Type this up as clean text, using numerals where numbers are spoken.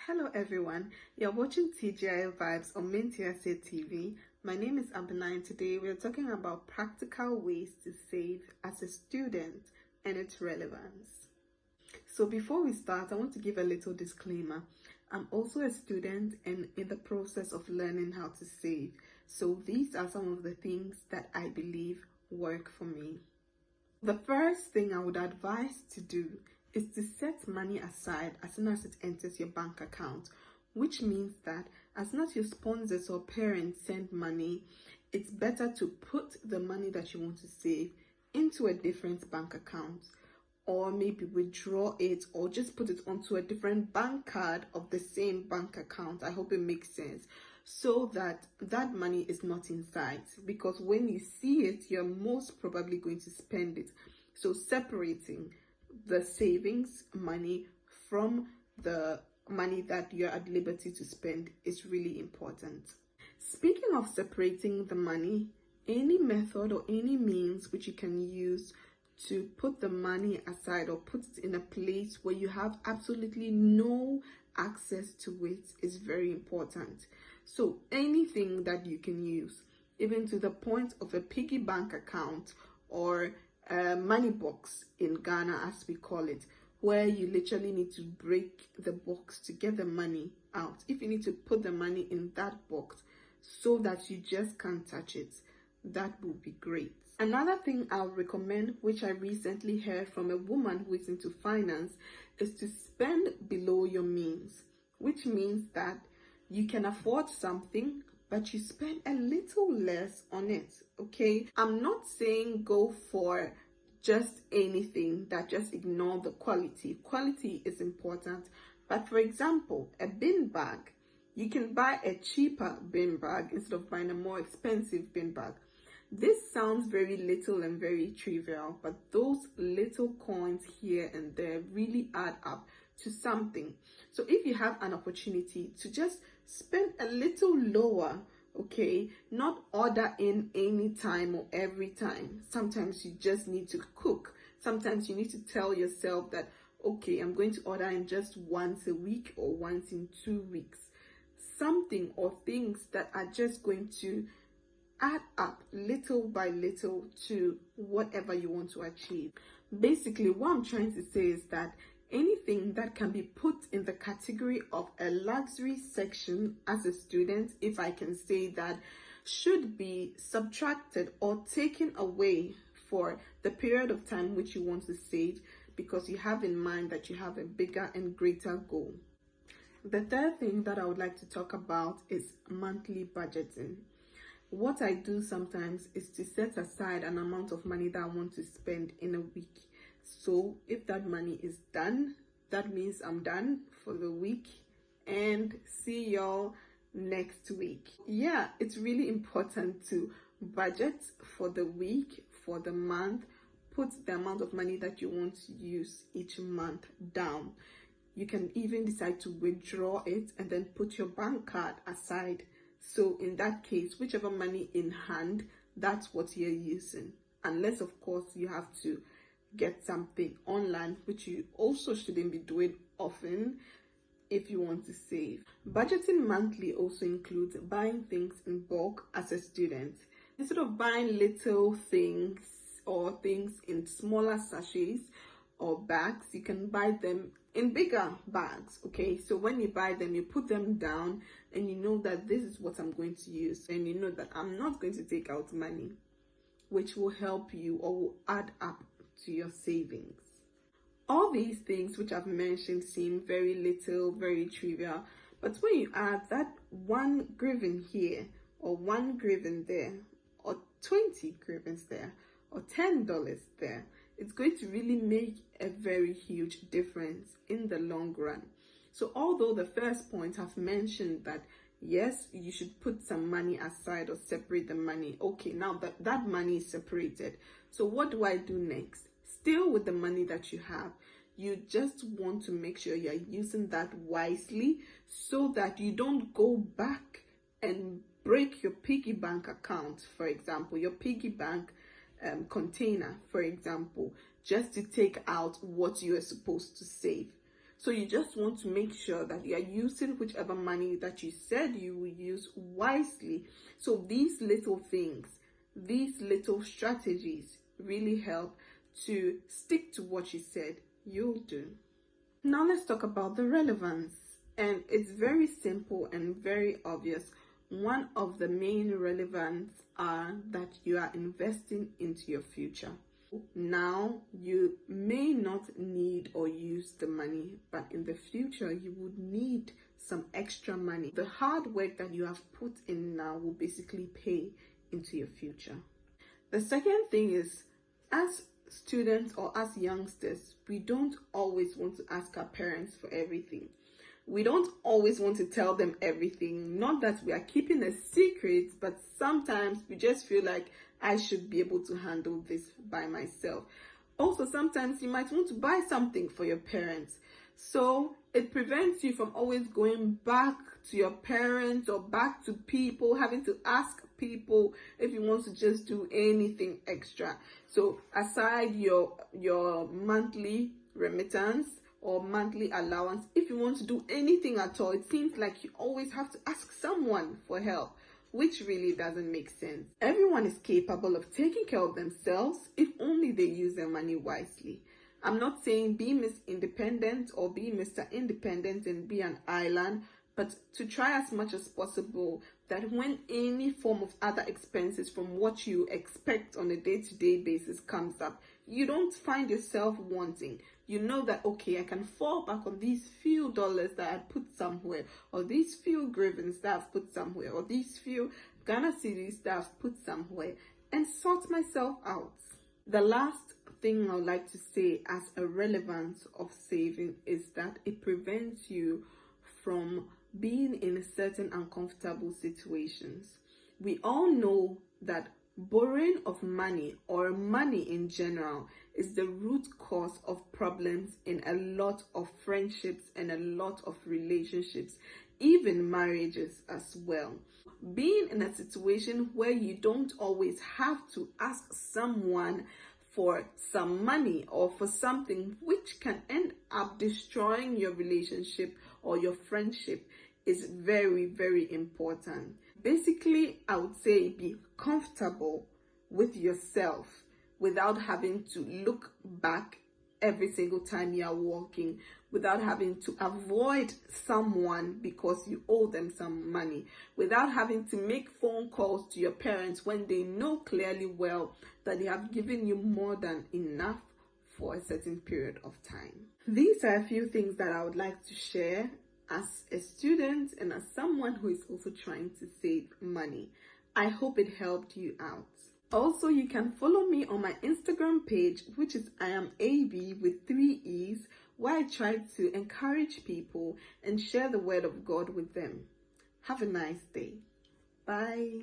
Hello everyone, you're watching Tgif-Vibes on Mintiase TV. My name is Abena and today we're talking about practical ways to save as a student and its relevance. So before we start, I want to give a little disclaimer. I'm also a student and in the process of learning how to save. So these are some of the things that I believe work for me. The first thing I would advise to do is to set money aside as soon as it enters your bank account, which means that as soon as your sponsors or parents send money, it's better to put the money that you want to save into a different bank account, or maybe withdraw it, or just put it onto a different bank card of the same bank account. I hope it makes sense, so that that money is not inside, because when you see it, you're most probably going to spend it. So separating the savings money from the money that you're at liberty to spend is really important. Speaking of separating the money, any method or any means which you can use to put the money aside or put it in a place where you have absolutely no access to it is very important. So anything that you can use, even to the point of a piggy bank account or a money box in Ghana, as we call it, where you literally need to break the box to get the money out. If you need to put the money in that box so that you just can't touch it, that would be great. Another thing I'll recommend, which I recently heard from a woman who is into finance, is to spend below your means, which means that you can afford something, but you spend a little less on it, okay? I'm not saying go for just anything, that just ignore the quality. Quality is important, but for example, a bin bag, you can buy a cheaper bin bag instead of buying a more expensive bin bag. This sounds very little and very trivial, but those little coins here and there really add up to something. So if you have an opportunity to just spend a little lower, okay, not order in any time or every time. Sometimes you just need to cook. Sometimes you need to tell yourself that, okay, I'm going to order in just once a week or once in 2 weeks. Something or things that are just going to add up little by little to whatever you want to achieve. Basically, what I'm trying to say is that anything that can be put in the category of a luxury section as a student, if I can say that, should be subtracted or taken away for the period of time which you want to save, because you have in mind that you have a bigger and greater goal. The third thing that I would like to talk about is monthly budgeting. What I do sometimes is to set aside an amount of money that I want to spend in a week. So if that money is done, that means I'm done for the week, and see y'all next week. Yeah, it's really important to budget for the week, for the month. Put the amount of money that you want to use each month down. You can even decide to withdraw it and then put your bank card aside. So in that case, whichever money in hand, that's what you're using. Unless, of course, you have to get something online, which you also shouldn't be doing often if you want to save. Budgeting monthly also includes buying things in bulk as a student. Instead of buying little things or things in smaller sachets or bags, you can buy them in bigger bags, okay? So when you buy them, you put them down and you know that this is what I'm going to use, and you know that I'm not going to take out money, which will help you or will add up to your savings. All these things which I've mentioned seem very little, very trivial, but when you add that 1 griven here or 1 griven there or 20 grivens there or $10 there, it's going to really make a very huge difference in the long run. So although the first point I've mentioned that yes, you should put some money aside or separate the money. Okay, now that money is separated. So what do I do next? Still with the money that you have, you just want to make sure you're using that wisely so that you don't go back and break your piggy bank account, for example, your piggy bank container, for example, just to take out what you are supposed to save. So you just want to make sure that you are using whichever money that you said you will use wisely. So these little things, these little strategies really help to stick to what you said you'll do. Now let's talk about the relevance. And it's very simple and very obvious. One of the main relevance are that you are investing into your future. Now, you may not need or use the money, but in the future, you would need some extra money. The hard work that you have put in now will basically pay into your future. The second thing is, as students or as youngsters, we don't always want to ask our parents for everything. We don't always want to tell them everything. Not that we are keeping a secret, but sometimes we just feel like I should be able to handle this by myself. Also, sometimes you might want to buy something for your parents. So it prevents you from always going back to your parents or back to people, having to ask people if you want to just do anything extra. So aside your monthly remittance or monthly allowance, if you want to do anything at all, it seems like you always have to ask someone for help, which really doesn't make sense. Everyone is capable of taking care of themselves if only they use their money wisely. I'm not saying be Miss Independent or be Mr. Independent and be an island, but to try as much as possible that when any form of other expenses from what you expect on a day-to-day basis comes up, you don't find yourself wanting. You know that, okay, I can fall back on these few dollars that I put somewhere, or these few grievance that I've put somewhere, or these few Ghana cedis that I've put somewhere, and sort myself out. The last thing I would like to say as a relevance of saving is that it prevents you from being in certain uncomfortable situations. We all know that borrowing of money or money in general is the root cause of problems in a lot of friendships and a lot of relationships, even marriages as well. Being in a situation where you don't always have to ask someone for some money or for something which can end up destroying your relationship or your friendship is very, very important. Basically, I would say be comfortable with yourself without having to look back every single time you are walking, without having to avoid someone because you owe them some money, without having to make phone calls to your parents when they know clearly well that they have given you more than enough for a certain period of time. These are a few things that I would like to share as a student and as someone who is also trying to save money. I hope it helped you out. Also, you can follow me on my Instagram page, which is I am AB with 3 E's, where I try to encourage people and share the word of God with them. Have a nice day. Bye.